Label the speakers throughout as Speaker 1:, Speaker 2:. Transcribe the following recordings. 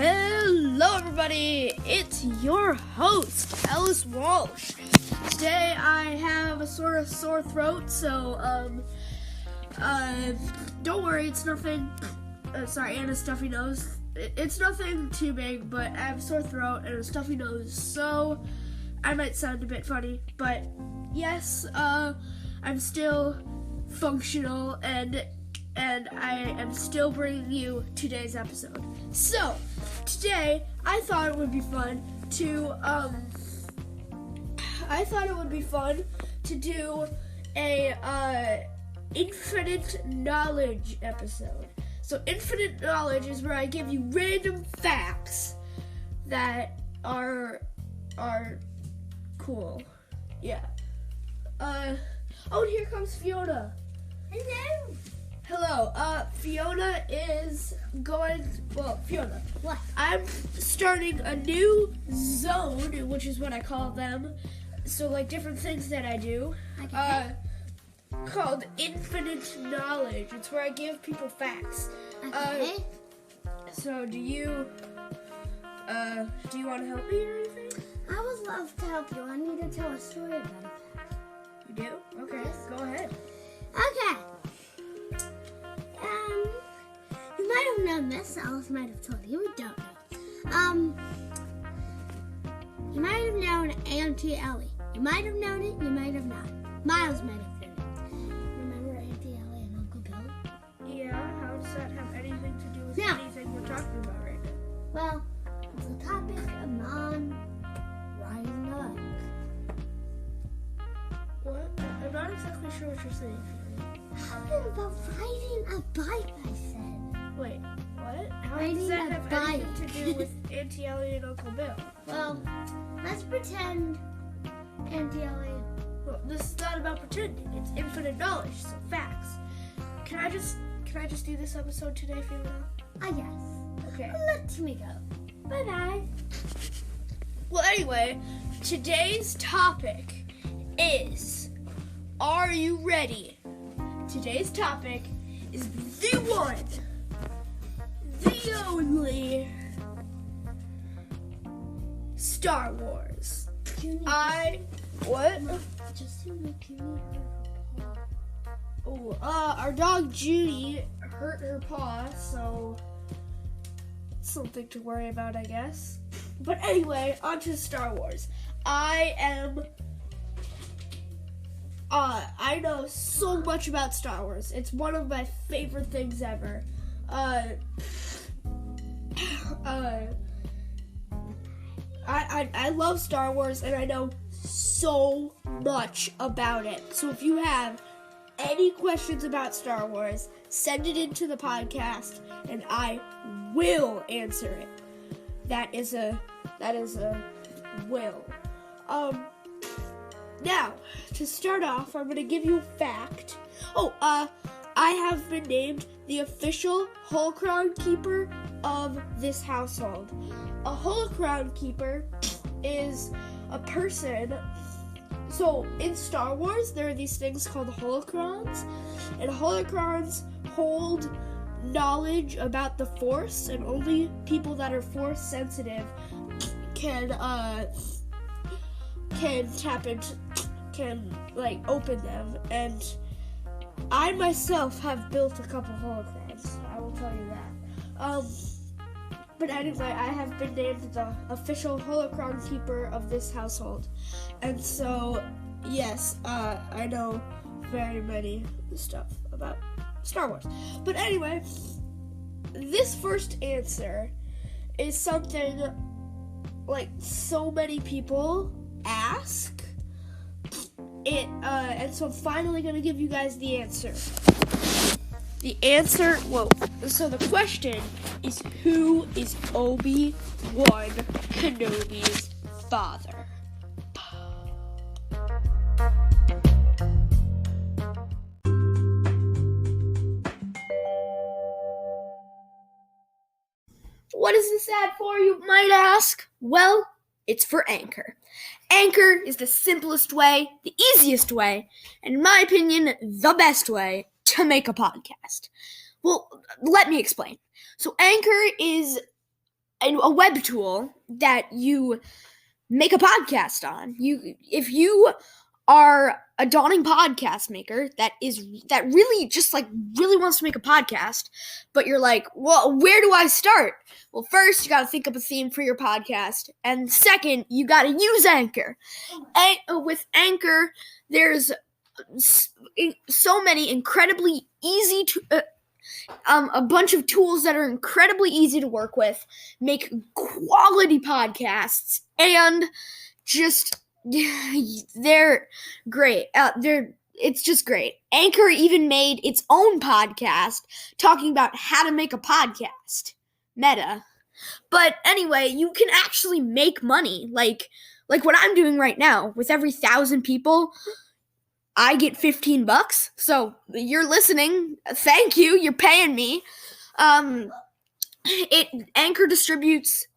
Speaker 1: Hello everybody, it's your host, Ellis Walsh. Today I have a sort of sore throat, so don't worry, it's nothing, and a stuffy nose. It's nothing too big, but I have a sore throat and a stuffy nose, so I might sound a bit funny, but yes, I'm still functional and I am still bringing you today's episode. So, today, I thought it would be fun to do a infinite knowledge episode. So, infinite knowledge is where I give you random facts that are cool. Yeah. And here comes Fiona. Hello. Fiona is going... Well, Fiona.
Speaker 2: What?
Speaker 1: I'm starting a new zone, which is what I call them. So, like, different things that I do.
Speaker 2: Okay.
Speaker 1: Called Infinite Knowledge. It's where I give people facts.
Speaker 2: Okay.
Speaker 1: So, do you want to help me or anything?
Speaker 2: I would love to help you. I need to tell a story about a fact.
Speaker 1: You do? Okay,
Speaker 2: Yes.
Speaker 1: Go ahead.
Speaker 2: Okay. You might have known this. Alice might have told you. We don't know. You might have known Auntie Ellie. You might have known it. You might have not. Miles might have known it. Remember Auntie Ellie and Uncle Bill?
Speaker 1: Yeah, how does that have anything to do with
Speaker 2: Yeah.
Speaker 1: anything we're talking about right now?
Speaker 2: Well, it's a topic of non-rising up.
Speaker 1: What? I'm not exactly sure what you're saying.
Speaker 2: Talking about riding a bike, I said.
Speaker 1: Wait, what? How
Speaker 2: Riding
Speaker 1: does that
Speaker 2: a
Speaker 1: have
Speaker 2: bike.
Speaker 1: anything to do with Auntie Ellie and Uncle Bill?
Speaker 2: Well, let's pretend Auntie Ellie.
Speaker 1: Well, this is not about pretending. It's infinite knowledge, so facts. Can I just do this episode today, Fiona?
Speaker 2: I guess.
Speaker 1: Okay.
Speaker 2: Let me go. Bye-bye.
Speaker 1: Well, anyway, today's topic is, are you ready? Today's topic is the one, the only Star Wars. What?
Speaker 2: Just to make you need her paw.
Speaker 1: Oh, our dog Judy hurt her paw, so something to worry about, I guess. But anyway, on to Star Wars. I know so much about Star Wars. It's one of my favorite things ever. I love Star Wars, and I know so much about it. So if you have any questions about Star Wars, send it into the podcast, and I will answer it. That is a will. Now, to start off, I'm going to give you a fact. I have been named the official Holocron Keeper of this household. A Holocron Keeper is a person. So, in Star Wars, there are these things called holocrons, and holocrons hold knowledge about the Force, and only people that are Force sensitive can open them, and I myself have built a couple holocrons. I will tell you that. But anyway, I have been named the official Holocron Keeper of this household, and so yes, I know very many stuff about Star Wars. But anyway, this first answer is something like so many people ask it, and so I'm finally gonna give you guys the answer. So the question is, who is Obi-Wan Kenobi's father? What is this ad for, you might ask? Well, it's for Anchor. Anchor is the simplest way, the easiest way, and in my opinion, the best way to make a podcast. Well, let me explain. So Anchor is
Speaker 3: a web tool that you make a podcast on. If you are a dawning podcast maker that really just like really wants to make a podcast, but you're like, well, where do I start? Well, first you got to think of a theme for your podcast, and second, you got to use Anchor. With Anchor, there's so many incredibly easy to a bunch of tools that are incredibly easy to work with, make quality podcasts, and just they're great. It's just great. Anchor even made its own podcast talking about how to make a podcast. Meta. But anyway, you can actually make money, like what I'm doing right now. With every 1,000 people, I get $15. So you're listening. Thank you. You're paying me. Anchor distributes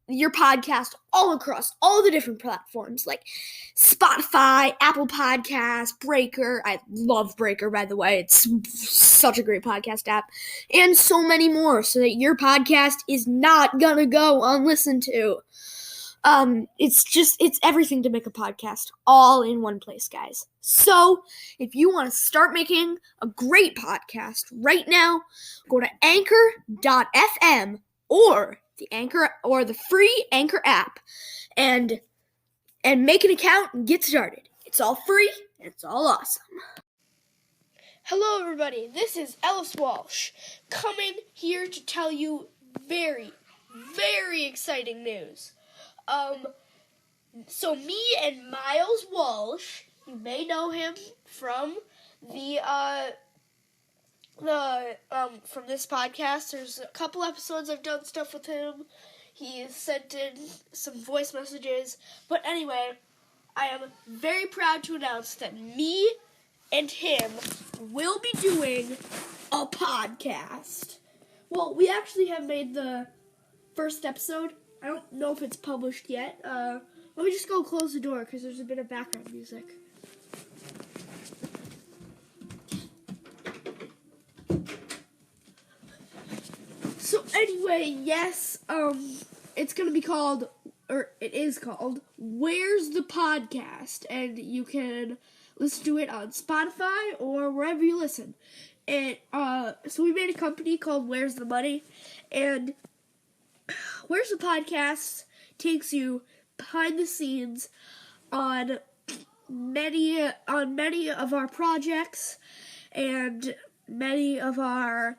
Speaker 3: your podcast all across all the different platforms like Spotify, Apple Podcasts, Breaker. I love Breaker, by the way. It's such a great podcast app. And so many more, so that your podcast is not gonna go unlistened to. It's everything to make a podcast all in one place, guys. So if you want to start making a great podcast right now, go to anchor.fm or the free Anchor app and make an account and get started. It's all free and it's all awesome.
Speaker 1: Hello, everybody. This is Ellis Walsh coming here to tell you very, very exciting news. So me and Miles Walsh, you may know him from from this podcast. There's a couple episodes I've done stuff with him. He sent in some voice messages. But anyway, I am very proud to announce that me and him will be doing a podcast. Well, we actually have made the first episode. I don't know if it's published yet. Let me just go close the door because there's a bit of background music. So anyway, yes, it's gonna be called, or it is called, Where's the Podcast? And you can listen to it on Spotify or wherever you listen. And, so we made a company called Where's the Money? And Where's the Podcast takes you behind the scenes on many of our projects and many of our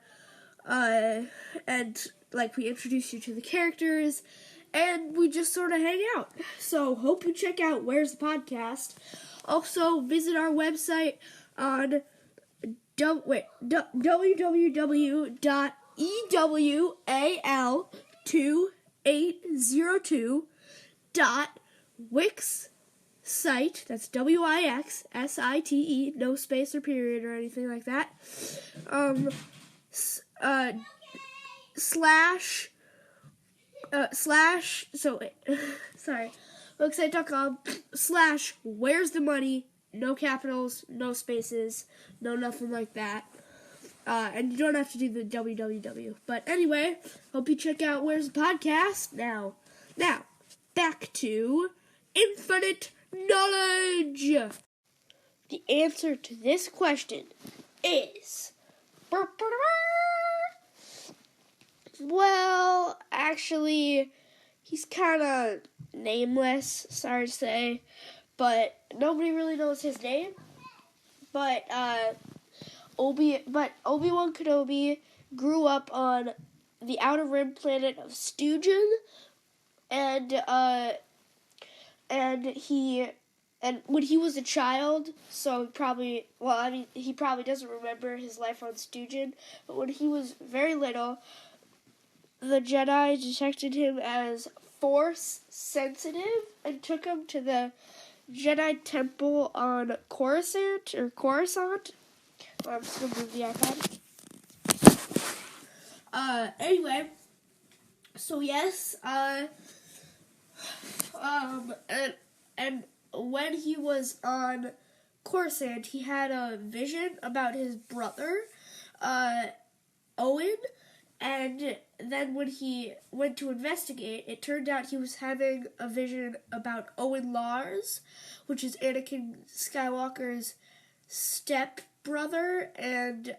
Speaker 1: and like we introduce you to the characters and we just sort of hang out. So hope you check out Where's the Podcast. Also visit our website on www.ewal2802.wixsite, that's WIXSITE, no space or period or anything like that, wixsite.com/where's the money, no capitals, no spaces, no nothing like that. And you don't have to do the www. But anyway, hope you check out Where's the Podcast. Now, back to infinite knowledge. The answer to this question is... Well, actually, he's kind of nameless, sorry to say. But nobody really knows his name. But, Obi-Wan Kenobi grew up on the Outer Rim planet of Stugin, and when he was a child, so he probably doesn't remember his life on Stugin, but when he was very little, the Jedi detected him as Force sensitive and took him to the Jedi Temple on Coruscant. I'm just gonna move the iPad. Anyway, so yes, and when he was on Coruscant, he had a vision about his brother, Owen, And then when he went to investigate, it turned out he was having a vision about Owen Lars, which is Anakin Skywalker's stepbrother and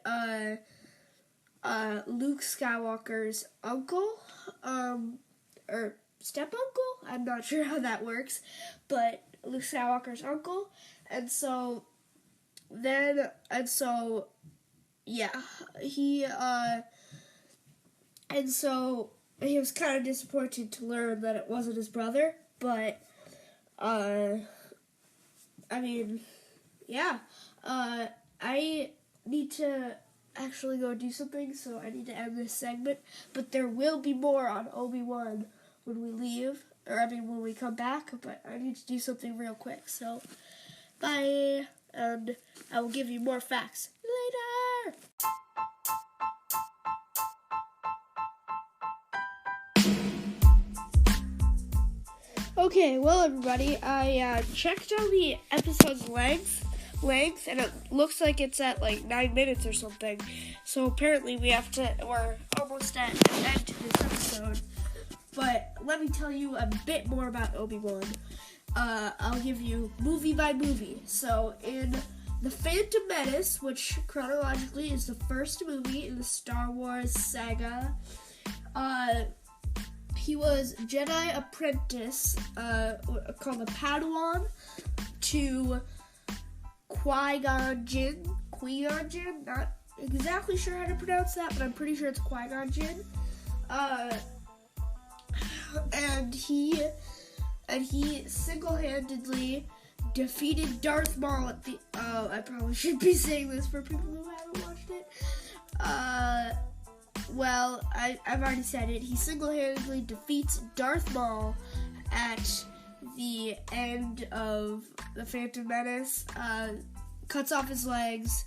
Speaker 1: Luke Skywalker's uncle, or step-uncle? I'm not sure how that works, but Luke Skywalker's uncle. And so he was kind of disappointed to learn that it wasn't his brother, but, I need to actually go do something, so I need to end this segment, but there will be more on Obi-Wan when we leave, when we come back, but I need to do something real quick, so bye, and I will give you more facts later! Okay, well everybody, I checked on the episode's length, and it looks like it's at like 9 minutes or something. So apparently we're almost at an end to this episode. But let me tell you a bit more about Obi-Wan. I'll give you movie by movie. So in The Phantom Menace, which chronologically is the first movie in the Star Wars saga, he was Jedi apprentice, called a Padawan, to Qui-Gon Jinn, not exactly sure how to pronounce that, but I'm pretty sure it's Qui-Gon Jinn. And he single-handedly defeated Darth Maul at the, I probably should be saying this for people who haven't watched it. Well, I've already said it. He single-handedly defeats Darth Maul at the end of The Phantom Menace, cuts off his legs.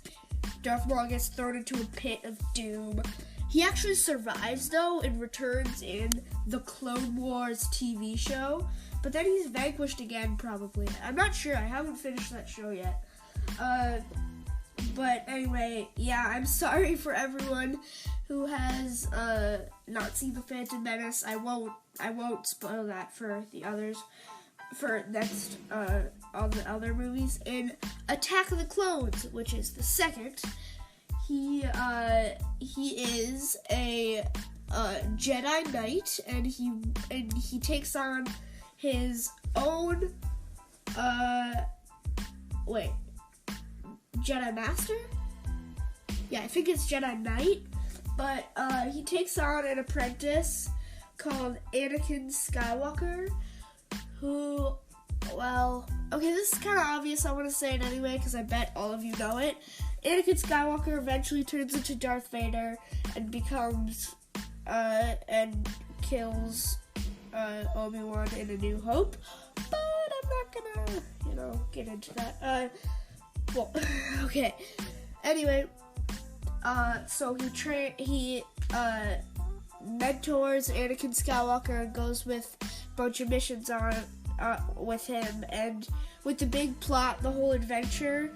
Speaker 1: Darth Maul gets thrown into a pit of doom. He actually survives, though, and returns in the Clone Wars TV show, but then he's vanquished again, probably. I'm not sure. I haven't finished that show yet. But anyway, yeah, I'm sorry for everyone who has not seen The Phantom Menace. I won't spoil that for the others, for next all the other movies. In Attack of the Clones, which is the second, he is a Jedi Knight, and he takes on his own Jedi Master? Yeah, I think it's Jedi Knight, but he takes on an apprentice called Anakin Skywalker, who, well, okay, this is kind of obvious. I want to say it anyway because I bet all of you know it. Anakin Skywalker eventually turns into Darth Vader and becomes and kills Obi-Wan in A New Hope, but I'm not gonna, get into that. Well, okay. Anyway, so he mentors Anakin Skywalker and goes with a bunch of missions on with him, and with the big plot, the whole adventure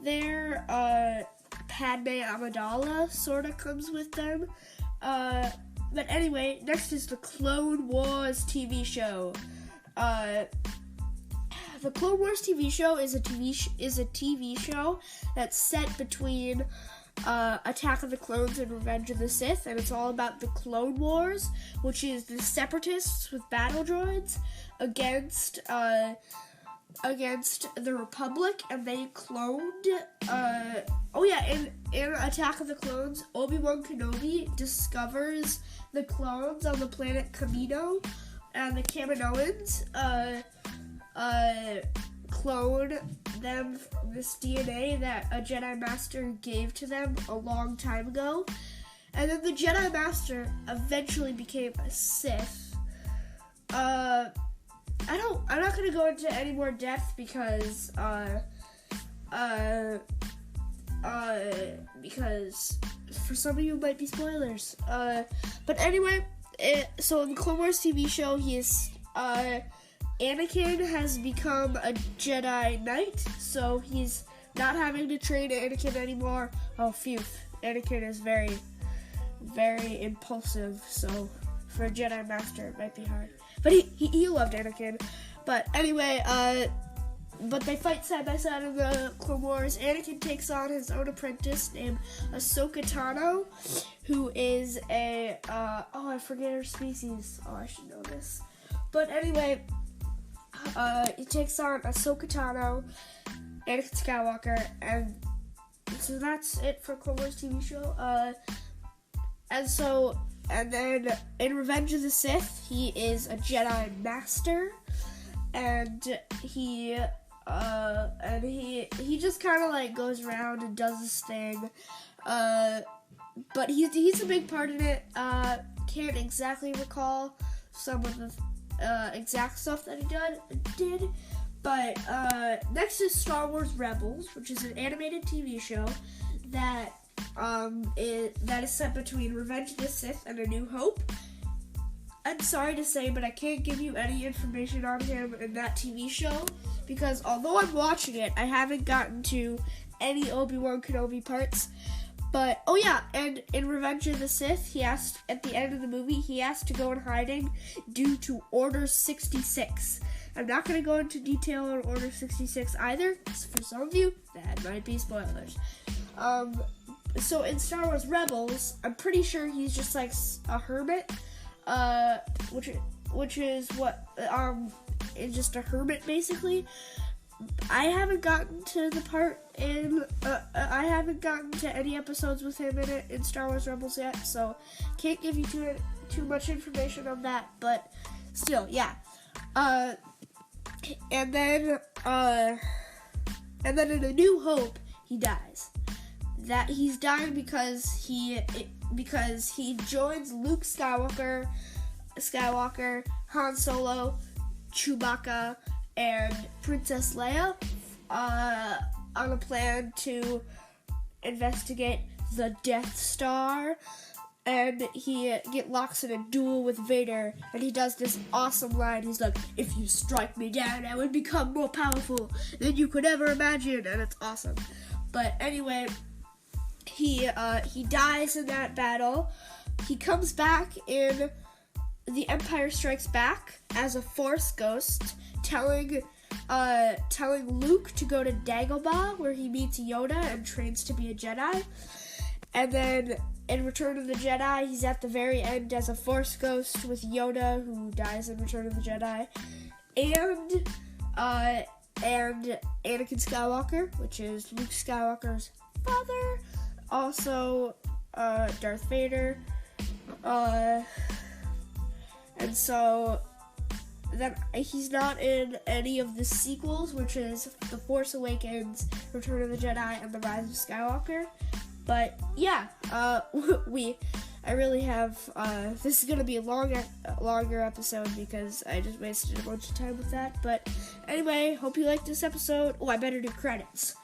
Speaker 1: there, Padme Amidala sort of comes with them. But anyway, next is the Clone Wars TV show. The Clone Wars TV show is a TV show that's set between Attack of the Clones and Revenge of the Sith, and it's all about the Clone Wars, which is the Separatists with battle droids against the Republic, and they cloned. In Attack of the Clones, Obi-Wan Kenobi discovers the clones on the planet Kamino, and the Kaminoans clone them this DNA that a Jedi Master gave to them a long time ago, and then the Jedi Master eventually became a Sith. I'm not gonna go into any more depth because for some of you it might be spoilers. But anyway, so in the Clone Wars TV show, Anakin has become a Jedi Knight, so he's not having to train Anakin anymore. Oh, phew. Anakin is very, very impulsive, so for a Jedi Master it might be hard. But he loved Anakin. But anyway, but they fight side by side in the Clone Wars. Anakin takes on his own apprentice named Ahsoka Tano, who is a, I forget her species. Oh, I should know this. But anyway, he takes on Ahsoka Tano, Anakin Skywalker, and so that's it for Clone Wars TV show. And then in Revenge of the Sith, he is a Jedi Master, and he just kind of like goes around and does this thing, but he's a big part in it. Can't exactly recall some of the exact stuff that he did, but next is Star Wars Rebels, which is an animated TV show that is set between Revenge of the Sith and A New Hope. I'm sorry to say, but I can't give you any information on him in that TV show, because although I'm watching it, I haven't gotten to any Obi-Wan Kenobi parts. But, oh yeah, and in Revenge of the Sith, at the end of the movie, he has to go in hiding due to Order 66. I'm not going to go into detail on Order 66 either, because for some of you, that might be spoilers. So in Star Wars Rebels, I'm pretty sure he's just like a hermit, which is what, is just a hermit basically. I haven't gotten to the part I haven't gotten to any episodes with him in it in Star Wars Rebels yet, so can't give you too much information on that, but still, yeah. And then in A New Hope, he dies. That he's dying because he joins Luke Skywalker, Han Solo, Chewbacca, and Princess Leia on a plan to investigate the Death Star, and he locks in a duel with Vader, and he does this awesome line. He's like, "If you strike me down, I would become more powerful than you could ever imagine," and it's awesome. But anyway, he dies in that battle. He comes back in The Empire Strikes Back as a Force ghost, telling Luke to go to Dagobah, where he meets Yoda and trains to be a Jedi. And then in Return of the Jedi, he's at the very end as a Force ghost with Yoda, who dies in Return of the Jedi, and Anakin Skywalker, which is Luke Skywalker's father, also Darth Vader, and so then he's not in any of the sequels, which is The Force Awakens, Return of the Jedi, and The Rise of Skywalker. But yeah, I really have, this is going to be a longer episode because I just wasted a bunch of time with that. But anyway, hope you liked this episode. Oh, I better do credits.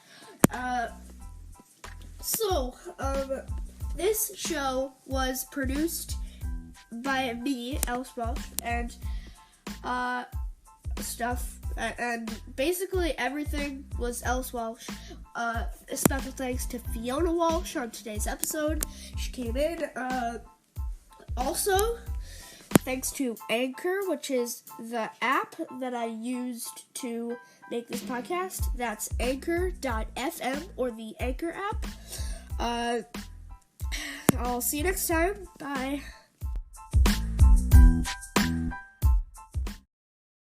Speaker 1: This show was produced by me, Ellis Welsh, and stuff, and basically everything was Ellis Welsh. Special thanks to Fiona Walsh on today's episode. She came in. Also, thanks to Anchor, which is the app that I used to make this podcast. That's anchor.fm, or the Anchor app. I'll see you next time. Bye.